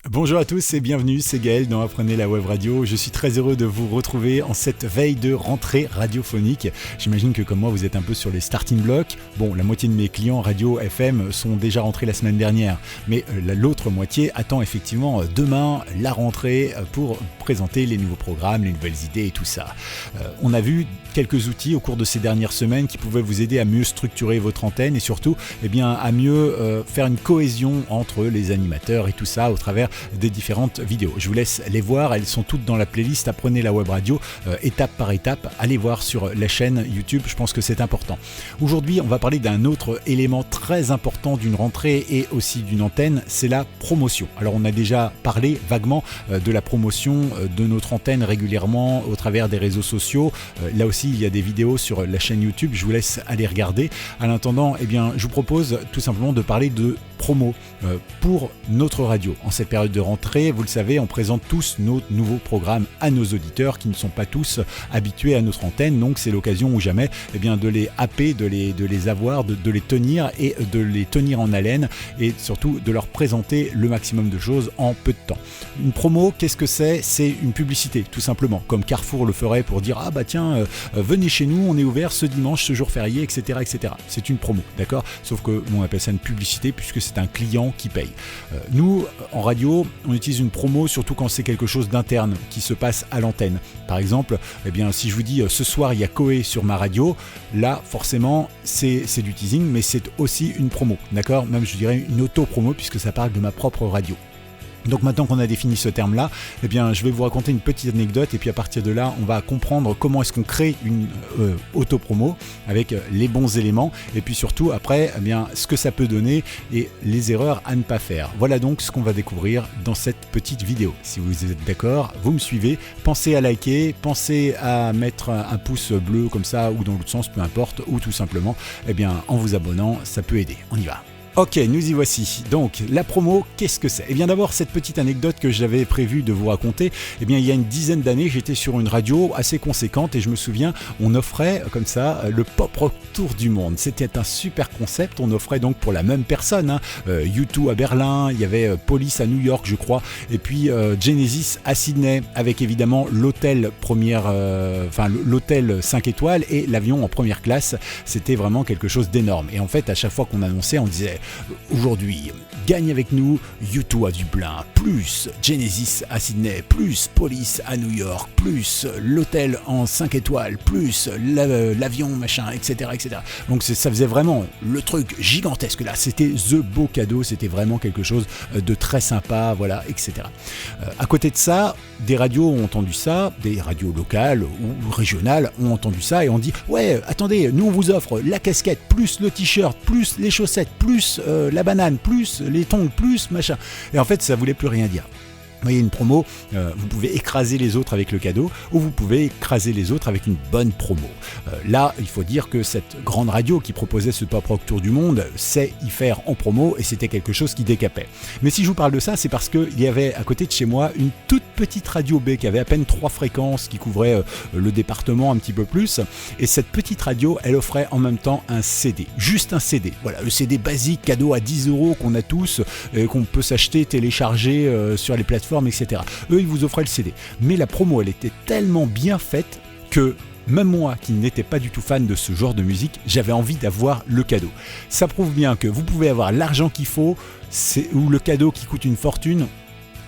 Bonjour à tous et bienvenue, c'est Gaël dans Apprenez la Web Radio. Je suis très heureux de vous retrouver en cette veille de rentrée radiophonique. J'imagine que comme moi vous êtes un peu sur les starting blocks. Bon, la moitié de mes clients radio FM sont déjà rentrés la semaine dernière, mais l'autre moitié attend effectivement demain la rentrée pour présenter les nouveaux programmes, les nouvelles idées et tout ça. On a vu quelques outils au cours de ces dernières semaines qui pouvaient vous aider à mieux structurer votre antenne et surtout à mieux faire une cohésion entre les animateurs et tout ça au travers des différentes vidéos. Je vous laisse les voir, elles sont toutes dans la playlist Apprenez la Web Radio, étape par étape. Allez voir sur la chaîne YouTube, je pense que c'est important. Aujourd'hui, on va parler d'un autre élément très important d'une rentrée et aussi d'une antenne, c'est la promotion. Alors on a déjà parlé vaguement de la promotion de notre antenne régulièrement au travers des réseaux sociaux. Là aussi, il y a des vidéos sur la chaîne YouTube, je vous laisse aller regarder. En attendant, je vous propose tout simplement de parler de promo pour notre radio. En cette période de rentrée, vous le savez, on présente tous nos nouveaux programmes à nos auditeurs qui ne sont pas tous habitués à notre antenne, donc c'est l'occasion ou jamais de les happer, de les avoir, de les tenir et de les tenir en haleine et surtout de leur présenter le maximum de choses en peu de temps. Une promo, qu'est-ce que c'est ? C'est une publicité, tout simplement, comme Carrefour le ferait pour dire « Ah bah tiens, venez chez nous, on est ouvert ce dimanche, ce jour férié, etc. etc. » C'est une promo, d'accord ? Sauf que on appelle ça une publicité puisque c'est un client qui paye. Nous, en radio, on utilise une promo surtout quand c'est quelque chose d'interne qui se passe à l'antenne. Par exemple, si je vous dis ce soir il y a Coé sur ma radio, là forcément c'est du teasing, mais c'est aussi une promo, d'accord ? Même je dirais une auto-promo puisque ça parle de ma propre radio. Donc maintenant qu'on a défini ce terme-là, je vais vous raconter une petite anecdote et puis à partir de là, on va comprendre comment est-ce qu'on crée une auto-promo avec les bons éléments et puis surtout après, ce que ça peut donner et les erreurs à ne pas faire. Voilà donc ce qu'on va découvrir dans cette petite vidéo. Si vous êtes d'accord, vous me suivez, pensez à liker, pensez à mettre un pouce bleu comme ça ou dans l'autre sens, peu importe, ou tout simplement, en vous abonnant, ça peut aider. On y va. Ok, nous y voici. Donc, la promo, qu'est-ce que c'est ? D'abord, cette petite anecdote que j'avais prévu de vous raconter, il y a une dizaine d'années, j'étais sur une radio assez conséquente et je me souviens, on offrait comme ça le Pop Rock Tour du Monde. C'était un super concept, on offrait donc pour la même personne, U2 à Berlin, il y avait Police à New York, je crois, et puis Genesis à Sydney, avec évidemment l'hôtel l'hôtel 5 étoiles et l'avion en première classe. C'était vraiment quelque chose d'énorme. Et en fait, à chaque fois qu'on annonçait, on disait aujourd'hui, gagne avec nous U2 à Dublin, plus Genesis à Sydney, plus Police à New York, plus l'hôtel en 5 étoiles, plus l'avion, machin, etc. etc. Donc ça faisait vraiment le truc gigantesque là, c'était the beau cadeau, c'était vraiment quelque chose de très sympa, voilà, etc. À côté de ça, des radios ont entendu ça, des radios locales ou régionales ont entendu ça et ont dit « Ouais, attendez, nous on vous offre la casquette, plus le t-shirt, plus les chaussettes, plus la banane, plus les tongs, plus machin. » Et en fait, ça voulait plus rien dire. Vous voyez, une promo, vous pouvez écraser les autres avec le cadeau ou vous pouvez écraser les autres avec une bonne promo. Là, il faut dire que cette grande radio qui proposait ce Pop Rock Tour du Monde sait y faire en promo et c'était quelque chose qui décapait. Mais si je vous parle de ça, c'est parce qu'il y avait à côté de chez moi une toute petite radio B qui avait à peine 3 fréquences, qui couvrait le département un petit peu plus. Et cette petite radio, elle offrait en même temps un CD, juste un CD. Voilà, le CD basique, cadeau à 10 € qu'on a tous, qu'on peut s'acheter, télécharger sur les plateformes, etc. Eux, ils vous offraient le CD. Mais la promo, elle était tellement bien faite que même moi, qui n'étais pas du tout fan de ce genre de musique, j'avais envie d'avoir le cadeau. Ça prouve bien que vous pouvez avoir l'argent qu'il faut, ou le cadeau qui coûte une fortune.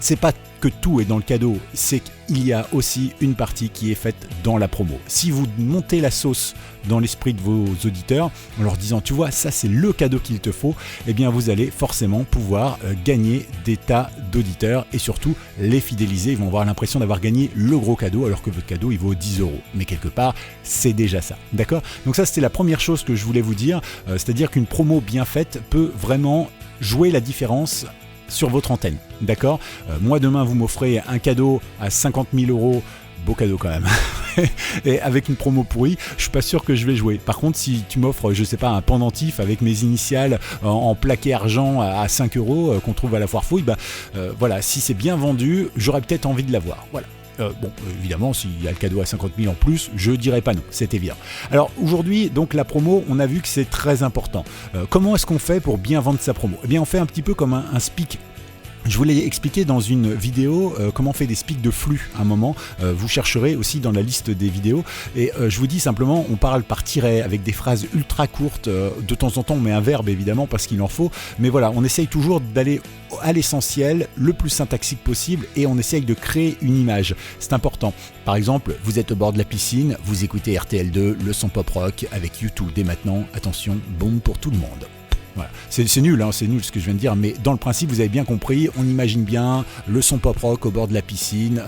C'est pas que tout est dans le cadeau, c'est qu'il y a aussi une partie qui est faite dans la promo. Si vous montez la sauce dans l'esprit de vos auditeurs en leur disant tu vois ça c'est le cadeau qu'il te faut, vous allez forcément pouvoir gagner des tas d'auditeurs et surtout les fidéliser. Ils vont avoir l'impression d'avoir gagné le gros cadeau alors que votre cadeau il vaut 10 €. Mais quelque part c'est déjà ça, d'accord ? Donc ça c'était la première chose que je voulais vous dire, c'est-à-dire qu'une promo bien faite peut vraiment jouer la différence sur votre antenne, d'accord ? Moi demain vous m'offrez un cadeau à 50 000 €, beau cadeau quand même, et avec une promo pourrie, je suis pas sûr que je vais jouer. Par contre si tu m'offres, je sais pas, un pendentif avec mes initiales en plaqué argent à 5 € qu'on trouve à la foire fouille, voilà, si c'est bien vendu, j'aurais peut-être envie de l'avoir, voilà. Évidemment, s'il y a le cadeau à 50 000 en plus, je dirais pas non, c'est évident. Alors aujourd'hui, donc la promo, on a vu que c'est très important. Comment est-ce qu'on fait pour bien vendre sa promo ? On fait un petit peu comme un speak Je vous l'ai expliqué dans une vidéo comment on fait des speaks de flux à un moment. Vous chercherez aussi dans la liste des vidéos. Et je vous dis simplement, on parle par tiret avec des phrases ultra courtes. De temps en temps, on met un verbe évidemment parce qu'il en faut. Mais voilà, on essaye toujours d'aller à l'essentiel, le plus syntaxique possible, et on essaye de créer une image. C'est important. Par exemple, vous êtes au bord de la piscine, vous écoutez RTL2, le son pop rock avec U2 dès maintenant. Attention, bombe pour tout le monde. Voilà. C'est nul, c'est nul ce que je viens de dire, mais dans le principe, vous avez bien compris, on imagine bien le son pop rock au bord de la piscine,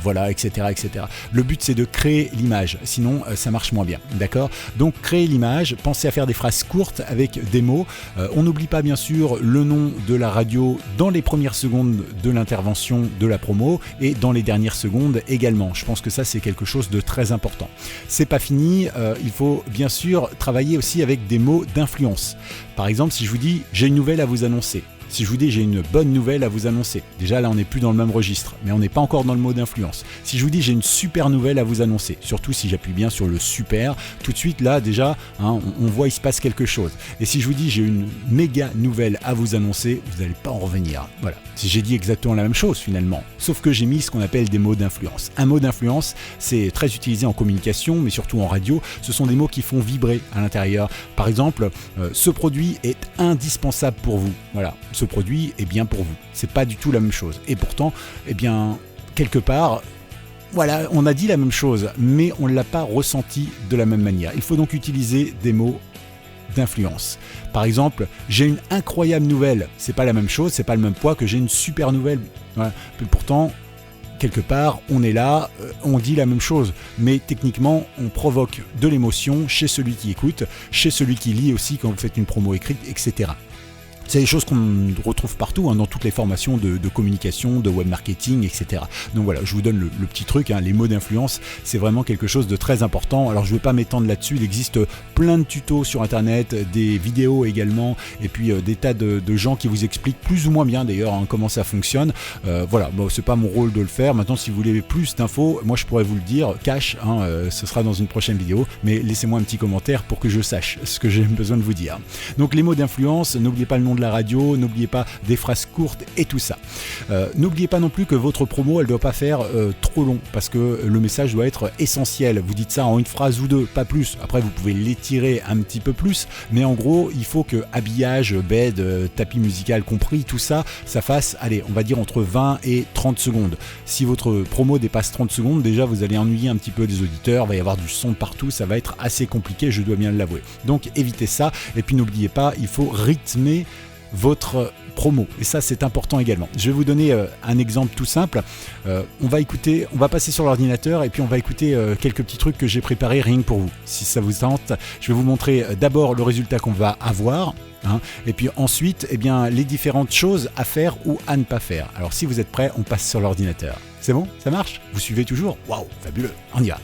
voilà, etc., etc. Le but, c'est de créer l'image, sinon ça marche moins bien, d'accord ? Donc, créer l'image, pensez à faire des phrases courtes avec des mots. On n'oublie pas, bien sûr, le nom de la radio dans les premières secondes de l'intervention de la promo et dans les dernières secondes également. Je pense que ça, c'est quelque chose de très important. C'est pas fini, il faut bien sûr travailler aussi avec des mots d'influence. Par exemple, si je vous dis « j'ai une nouvelle à vous annoncer », si je vous dis « j'ai une bonne nouvelle à vous annoncer », déjà là on n'est plus dans le même registre, mais on n'est pas encore dans le mot d'influence. Si je vous dis « j'ai une super nouvelle à vous annoncer », surtout si j'appuie bien sur le super, tout de suite là déjà on voit il se passe quelque chose. Et si je vous dis « j'ai une méga nouvelle à vous annoncer », vous n'allez pas en revenir. Voilà, si j'ai dit exactement la même chose finalement, sauf que j'ai mis ce qu'on appelle des mots d'influence. Un mot d'influence, c'est très utilisé en communication, mais surtout en radio, ce sont des mots qui font vibrer à l'intérieur. Par exemple, ce produit est indispensable pour vous. Voilà. Ce produit est bien pour vous. C'est pas du tout la même chose. Et pourtant, eh bien, quelque part, voilà, on a dit la même chose, mais on ne l'a pas ressenti de la même manière. Il faut donc utiliser des mots d'influence. Par exemple, j'ai une incroyable nouvelle. C'est pas la même chose, c'est pas le même poids que j'ai une super nouvelle. Voilà. Puis pourtant, quelque part, on est là, on dit la même chose, mais techniquement, on provoque de l'émotion chez celui qui écoute, chez celui qui lit aussi quand vous faites une promo écrite, etc. C'est des choses qu'on retrouve partout, dans toutes les formations de communication, de web marketing, etc. Donc voilà, je vous donne le petit truc, les mots d'influence, c'est vraiment quelque chose de très important. Alors je ne vais pas m'étendre là-dessus, il existe plein de tutos sur internet, des vidéos également, et puis des tas de gens qui vous expliquent plus ou moins bien d'ailleurs comment ça fonctionne. Voilà, bon, c'est pas mon rôle de le faire. Maintenant, si vous voulez plus d'infos, moi je pourrais vous le dire, cash, ce sera dans une prochaine vidéo, mais laissez-moi un petit commentaire pour que je sache ce que j'ai besoin de vous dire. Donc les mots d'influence, n'oubliez pas le nom de la radio, n'oubliez pas des phrases courtes et tout ça. N'oubliez pas non plus que votre promo, elle ne doit pas faire trop long parce que le message doit être essentiel. Vous dites ça en une phrase ou deux, pas plus. Après, vous pouvez l'étirer un petit peu plus, mais en gros, il faut que habillage, bed, tapis musical compris, tout ça, ça fasse, allez, on va dire entre 20 et 30 secondes. Si votre promo dépasse 30 secondes, déjà, vous allez ennuyer un petit peu des auditeurs, il va y avoir du son partout, ça va être assez compliqué, je dois bien l'avouer. Donc, évitez ça. Et puis, n'oubliez pas, il faut rythmer votre promo, et ça c'est important également. Je vais vous donner un exemple tout simple. On va passer sur l'ordinateur et puis on va écouter quelques petits trucs que j'ai préparés rien que pour vous. Si ça vous tente, je vais vous montrer d'abord le résultat qu'on va avoir, et puis ensuite les différentes choses à faire ou à ne pas faire. Alors si vous êtes prêts, on passe sur l'ordinateur. C'est bon? Ça marche? Vous suivez toujours? Waouh, fabuleux, on y va.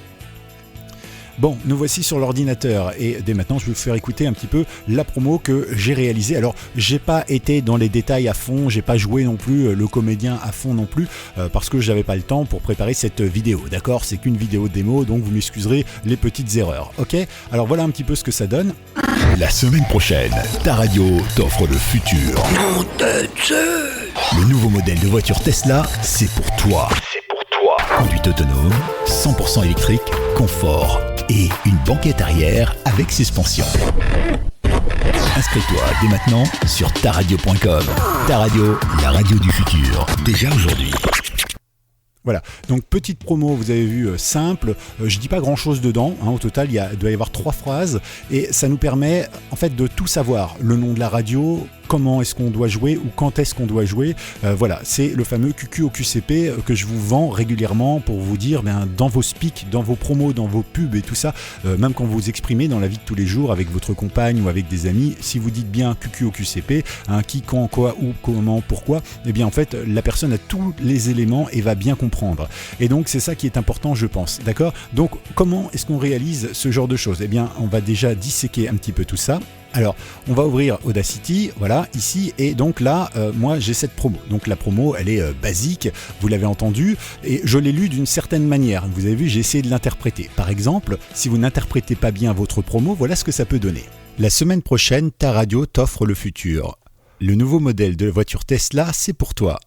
Bon, nous voici sur l'ordinateur et dès maintenant je vais vous faire écouter un petit peu la promo que j'ai réalisée. Alors j'ai pas été dans les détails à fond, j'ai pas joué non plus le comédien à fond non plus parce que j'avais pas le temps pour préparer cette vidéo, d'accord? C'est qu'une vidéo démo, donc vous m'excuserez les petites erreurs, ok? Alors voilà un petit peu ce que ça donne. La semaine prochaine, ta radio t'offre le futur. Le nouveau modèle de voiture Tesla, c'est pour toi. Conduite autonome, 100% électrique, confort et une banquette arrière avec suspension. Inscris-toi dès maintenant sur taradio.com. Ta radio, la radio du futur, déjà aujourd'hui. Voilà, donc petite promo, vous avez vu, simple, je dis pas grand chose dedans, au total il doit y avoir 3 phrases et ça nous permet en fait de tout savoir, le nom de la radio, comment est-ce qu'on doit jouer ou quand est-ce qu'on doit jouer, voilà, c'est le fameux QQ au QCP que je vous vends régulièrement pour vous dire dans vos speaks, dans vos promos, dans vos pubs et tout ça, même quand vous vous exprimez dans la vie de tous les jours avec votre compagne ou avec des amis, si vous dites bien QQ au QCP, qui, quand, quoi, où, comment, pourquoi, eh bien en fait la personne a tous les éléments et va bien comprendre. Et donc c'est ça qui est important, je pense, d'accord? Donc comment est-ce qu'on réalise ce genre de choses? Eh bien on va déjà disséquer un petit peu tout ça. Alors, on va ouvrir Audacity, voilà, ici, et donc là, moi, j'ai cette promo. Donc la promo, elle est basique, vous l'avez entendu, et je l'ai lue d'une certaine manière. Vous avez vu, j'ai essayé de l'interpréter. Par exemple, si vous n'interprétez pas bien votre promo, voilà ce que ça peut donner. La semaine prochaine, ta radio t'offre le futur. Le nouveau modèle de voiture Tesla, c'est pour toi.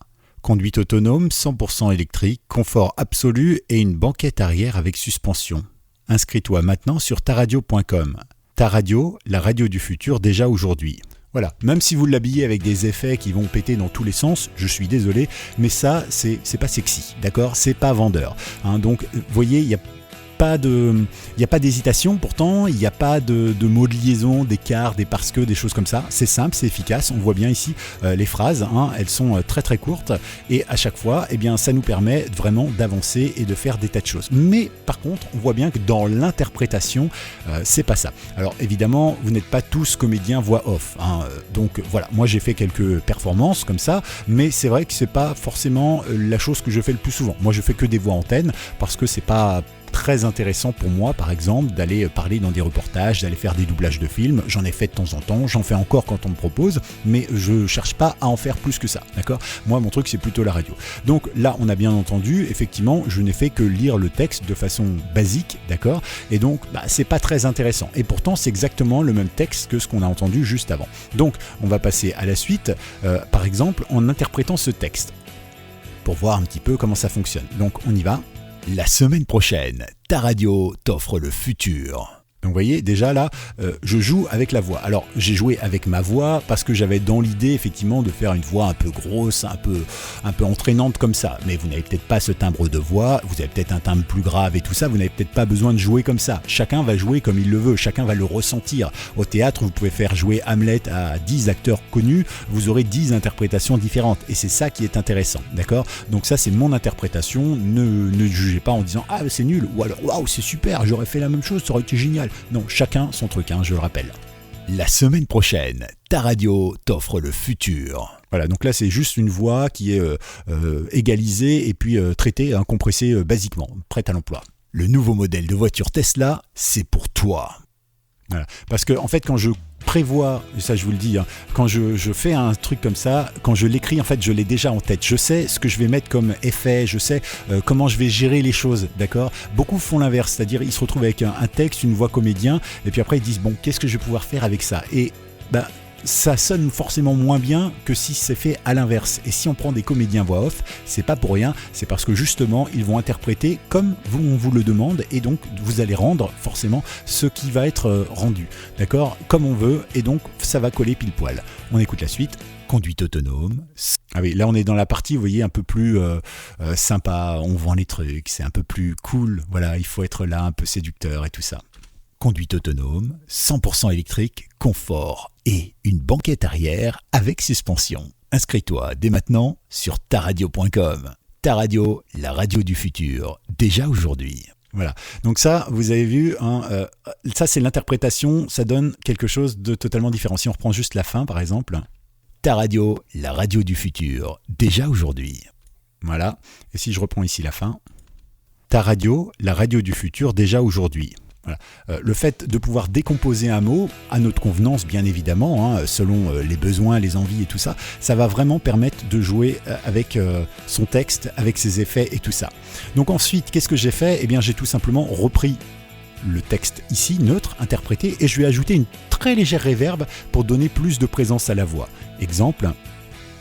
Conduite autonome, 100% électrique, confort absolu et une banquette arrière avec suspension. Inscris-toi maintenant sur taradio.com. Ta radio, la radio du futur déjà aujourd'hui. Voilà, même si vous l'habillez avec des effets qui vont péter dans tous les sens, je suis désolé, mais ça, c'est pas sexy, d'accord ? C'est pas vendeur. Donc, vous voyez, il n'y a pas d'hésitation pourtant, il n'y a pas de mots de liaison, d'écart, des parce que, des choses comme ça. C'est simple, c'est efficace. On voit bien ici les phrases, elles sont très très courtes et à chaque fois, ça nous permet vraiment d'avancer et de faire des tas de choses. Mais par contre, on voit bien que dans l'interprétation, c'est pas ça. Alors évidemment, vous n'êtes pas tous comédiens voix off. Donc voilà, moi j'ai fait quelques performances comme ça, mais c'est vrai que c'est pas forcément la chose que je fais le plus souvent. Moi je fais que des voix antennes parce que c'est pas très intéressant pour moi, par exemple, d'aller parler dans des reportages, d'aller faire des doublages de films. J'en ai fait de temps en temps, j'en fais encore quand on me propose, mais je cherche pas à en faire plus que ça, d'accord ? Moi, mon truc, c'est plutôt la radio. Donc là, on a bien entendu, effectivement, je n'ai fait que lire le texte de façon basique, d'accord ? Et donc, c'est pas très intéressant. Et pourtant, c'est exactement le même texte que ce qu'on a entendu juste avant. Donc, on va passer à la suite, par exemple, en interprétant ce texte, pour voir un petit peu comment ça fonctionne. Donc, on y va. La semaine prochaine, ta radio t'offre le futur. Donc vous voyez, déjà là, je joue avec la voix. Alors j'ai joué avec ma voix parce que j'avais dans l'idée effectivement de faire une voix un peu grosse, un peu entraînante comme ça. Mais vous n'avez peut-être pas ce timbre de voix, vous avez peut-être un timbre plus grave et tout ça, vous n'avez peut-être pas besoin de jouer comme ça. Chacun va jouer comme il le veut, chacun va le ressentir. Au théâtre, vous pouvez faire jouer Hamlet à 10 acteurs connus, vous aurez 10 interprétations différentes. Et c'est ça qui est intéressant, d'accord ? Donc ça c'est mon interprétation, ne jugez pas en disant « Ah c'est nul » ou alors « Waouh c'est super, j'aurais fait la même chose, ça aurait été génial ». Non, chacun son truc, je le rappelle. La semaine prochaine, ta radio t'offre le futur. Voilà, donc là c'est juste une voix qui est égalisée et puis traitée, compressée basiquement, prête à l'emploi. Le nouveau modèle de voiture Tesla, c'est pour toi. Voilà. Parce que en fait quand je prévois, et ça je vous le dis, quand je fais un truc comme ça, quand je l'écris en fait je l'ai déjà en tête, je sais ce que je vais mettre comme effet, je sais comment je vais gérer les choses, d'accord ? Beaucoup font l'inverse, c'est-à-dire ils se retrouvent avec un texte, une voix comédien, et puis après ils disent bon qu'est-ce que je vais pouvoir faire avec ça ? Et ça sonne forcément moins bien que si c'est fait à l'inverse. Et si on prend des comédiens voix off, c'est pas pour rien, c'est parce que justement ils vont interpréter comme on vous le demande et donc vous allez rendre forcément ce qui va être rendu, d'accord ? Comme on veut et donc ça va coller pile poil. On écoute la suite. Conduite autonome. Ah oui, là on est dans la partie, vous voyez, un peu plus sympa, on vend les trucs, c'est un peu plus cool, voilà, il faut être là, un peu séducteur et tout ça. Conduite autonome, 100% électrique, confort et une banquette arrière avec suspension. Inscris-toi dès maintenant sur taradio.com. Ta radio, la radio du futur, déjà aujourd'hui. Voilà, donc ça, vous avez vu, ça c'est l'interprétation, ça donne quelque chose de totalement différent. Si on reprend juste la fin par exemple. Ta radio, la radio du futur, déjà aujourd'hui. Voilà, et si je reprends ici la fin. Ta radio, la radio du futur, déjà aujourd'hui. Voilà. Le fait de pouvoir décomposer un mot, à notre convenance bien évidemment, selon les besoins, les envies et tout ça, ça va vraiment permettre de jouer avec son texte, avec ses effets et tout ça. Donc ensuite, qu'est-ce que j'ai fait ? Eh bien j'ai tout simplement repris le texte ici, neutre, interprété, et je lui ai ajouté une très légère réverb pour donner plus de présence à la voix. Exemple.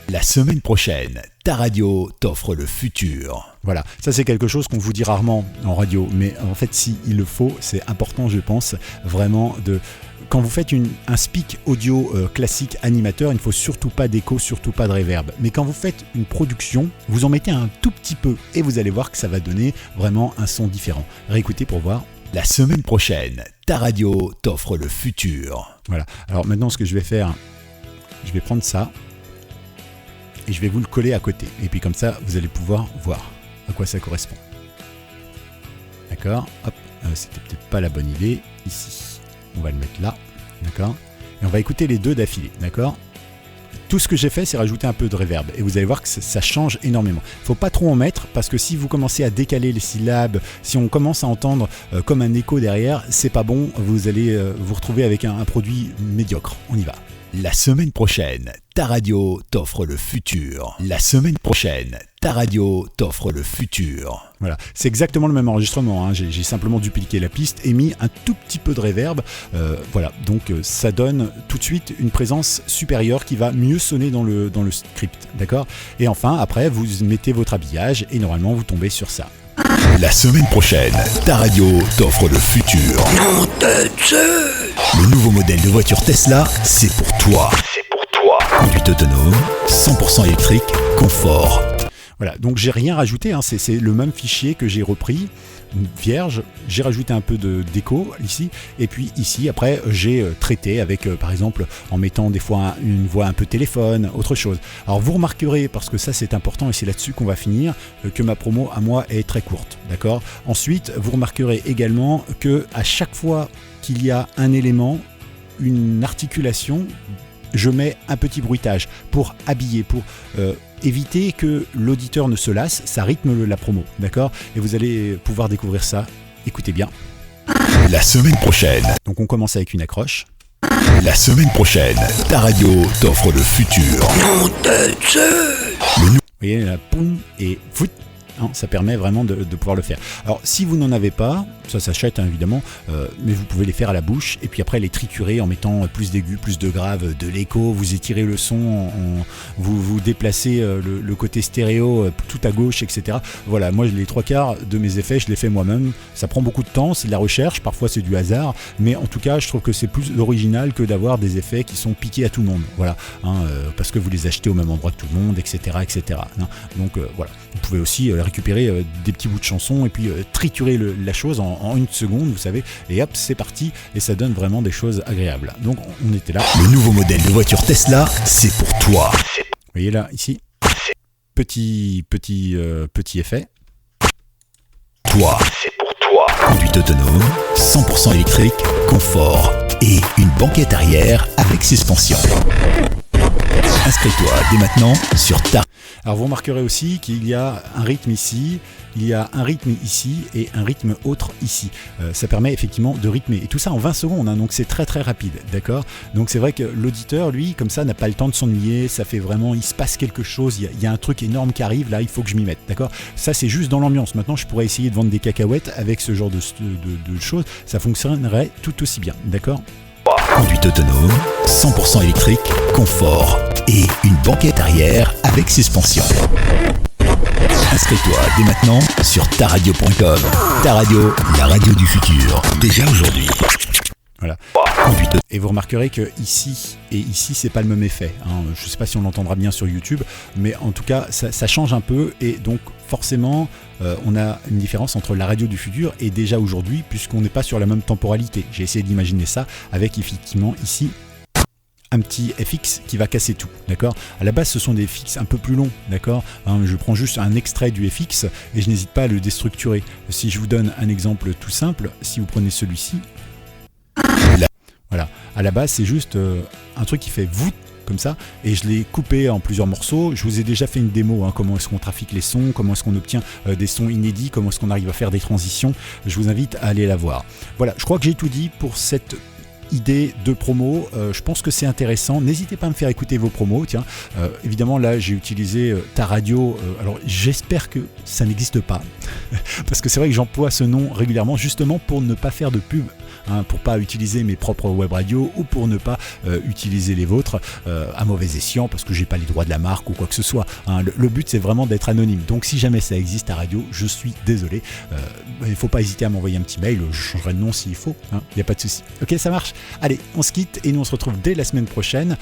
La semaine prochaine, ta radio t'offre le futur. Voilà, ça c'est quelque chose qu'on vous dit rarement en radio, mais en fait si il le faut, c'est important je pense, vraiment de... Quand vous faites un speak audio classique animateur, il ne faut surtout pas d'écho, surtout pas de reverb. Mais quand vous faites une production, vous en mettez un tout petit peu et vous allez voir que ça va donner vraiment un son différent. Réécoutez pour voir. La semaine prochaine, ta radio t'offre le futur. Voilà, alors maintenant ce que je vais faire, je vais prendre ça et je vais vous le coller à côté. Et puis comme ça, vous allez pouvoir voir à quoi ça correspond. D'accord ? Hop, c'était peut-être pas la bonne idée. Ici, on va le mettre là. D'accord ? Et on va écouter les deux d'affilée. D'accord ? Tout ce que j'ai fait, c'est rajouter un peu de reverb. Et vous allez voir que ça change énormément. Il ne faut pas trop en mettre parce que si vous commencez à décaler les syllabes, si on commence à entendre comme un écho derrière, c'est pas bon. Vous allez vous retrouver avec un produit médiocre. On y va. La semaine prochaine, ta radio t'offre le futur. La semaine prochaine, ta radio t'offre le futur. Voilà, c'est exactement le même enregistrement, hein. J'ai simplement dupliqué la piste et mis un tout petit peu de reverb. Voilà, donc ça donne tout de suite une présence supérieure qui va mieux sonner dans le script, d'accord ? Et enfin, après, vous mettez votre habillage et normalement vous tombez sur ça. La semaine prochaine, ta radio t'offre le futur. Le nouveau modèle de voiture Tesla, c'est pour toi. Conduite autonome, 100% électrique, confort. Voilà, donc j'ai rien rajouté, hein. C'est le même fichier que j'ai repris, vierge, j'ai rajouté un peu d'écho ici, et puis ici, après, j'ai traité avec, par exemple, en mettant des fois une voix un peu téléphone, autre chose. Alors vous remarquerez, parce que ça c'est important, et c'est là-dessus qu'on va finir, que ma promo à moi est très courte, d'accord ? Ensuite, vous remarquerez également que à chaque fois qu'il y a un élément, une articulation, je mets un petit bruitage pour habiller, pour éviter que l'auditeur ne se lasse, ça rythme la promo, d'accord ? Et vous allez pouvoir découvrir ça, écoutez bien. La semaine prochaine. Donc on commence avec une accroche. La semaine prochaine, ta radio t'offre le futur. Vous voyez, la poum et fout. Hein, ça permet vraiment de pouvoir le faire. Alors si vous n'en avez pas, ça s'achète hein, évidemment, mais vous pouvez les faire à la bouche et puis après les triturer en mettant plus d'aigus, plus de graves, de l'écho, vous étirez le son, vous déplacez le côté stéréo tout à gauche, etc. Voilà, moi les 3/4 de mes effets je les fais moi-même, ça prend beaucoup de temps, c'est de la recherche, parfois c'est du hasard, mais en tout cas je trouve que c'est plus original que d'avoir des effets qui sont piqués à tout le monde, voilà, hein, parce que vous les achetez au même endroit que tout le monde, etc. etc. Hein, donc voilà, vous pouvez aussi récupérer des petits bouts de chansons et puis triturer la chose en une seconde, vous savez, et hop, c'est parti, et ça donne vraiment des choses agréables. Donc on était là. Le nouveau modèle de voiture Tesla, c'est pour toi. Vous voyez là, ici, petit effet. Toi, c'est pour toi. Conduite autonome, 100% électrique, confort et une banquette arrière avec suspension. Inscris-toi dès maintenant sur ta... Alors vous remarquerez aussi qu'il y a un rythme ici, il y a un rythme ici et un rythme autre ici. Ça permet effectivement de rythmer. Et tout ça en 20 secondes, hein, donc c'est très très rapide, d'accord ? Donc c'est vrai que l'auditeur, lui, comme ça, n'a pas le temps de s'ennuyer, ça fait vraiment, il se passe quelque chose, il y a un truc énorme qui arrive, là il faut que je m'y mette, d'accord ? Ça c'est juste dans l'ambiance. Maintenant je pourrais essayer de vendre des cacahuètes avec ce genre de choses, ça fonctionnerait tout aussi bien, d'accord ? Conduite autonome, 100% électrique, confort et une banquette arrière avec suspension. Inscris-toi dès maintenant sur taradio.com. Ta radio, la radio du futur, déjà aujourd'hui. Voilà. Et vous remarquerez que ici et ici c'est pas le même effet, hein. Je ne sais pas si on l'entendra bien sur YouTube, mais en tout cas ça change un peu et donc forcément on a une différence entre la radio du futur et déjà aujourd'hui puisqu'on n'est pas sur la même temporalité. J'ai essayé d'imaginer ça avec effectivement ici un petit FX qui va casser tout, d'accord ? À la base ce sont des FX un peu plus longs, d'accord ? Hein, je prends juste un extrait du FX et je n'hésite pas à le déstructurer. Si je vous donne un exemple tout simple, si vous prenez celui-ci, voilà, à la base c'est juste un truc qui fait voûte comme ça, et je l'ai coupé en plusieurs morceaux. Je vous ai déjà fait une démo, hein, comment est-ce qu'on trafique les sons, comment est-ce qu'on obtient des sons inédits, comment est-ce qu'on arrive à faire des transitions. Je vous invite à aller la voir. Voilà, je crois que j'ai tout dit pour cette idée de promo. Je pense que c'est intéressant. N'hésitez pas à me faire écouter vos promos. Tiens, évidemment là j'ai utilisé ta radio. Alors j'espère que ça n'existe pas parce que c'est vrai que j'emploie ce nom régulièrement justement pour ne pas faire de pub. Hein, pour pas utiliser mes propres web radios ou pour ne pas utiliser les vôtres à mauvais escient parce que j'ai pas les droits de la marque ou quoi que ce soit. Hein, le but c'est vraiment d'être anonyme. Donc si jamais ça existe à radio, je suis désolé. Il faut pas hésiter à m'envoyer un petit mail. Je changerai de nom s'il faut. Il n'y a pas de souci. Ok, ça marche. Allez, on se quitte et nous on se retrouve dès la semaine prochaine.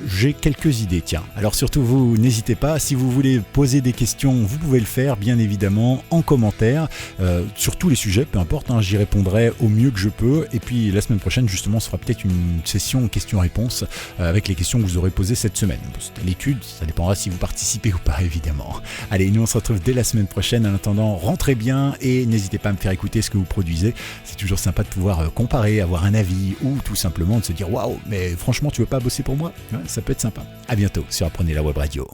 J'ai quelques idées. Tiens. Alors surtout vous n'hésitez pas. Si vous voulez poser des questions, vous pouvez le faire bien évidemment en commentaire sur tous les sujets. Peu importe. Hein, j'y répondrai au mieux que je peux. Et puis la semaine prochaine, justement, ce sera peut-être une session questions-réponses avec les questions que vous aurez posées cette semaine. C'est à l'étude, ça dépendra si vous participez ou pas, évidemment. Allez, nous on se retrouve dès la semaine prochaine. En attendant, rentrez bien et n'hésitez pas à me faire écouter ce que vous produisez. C'est toujours sympa de pouvoir comparer, avoir un avis ou tout simplement de se dire waouh, mais franchement, tu veux pas bosser pour moi ? Ouais, ça peut être sympa. À bientôt sur Apprenez la Web Radio.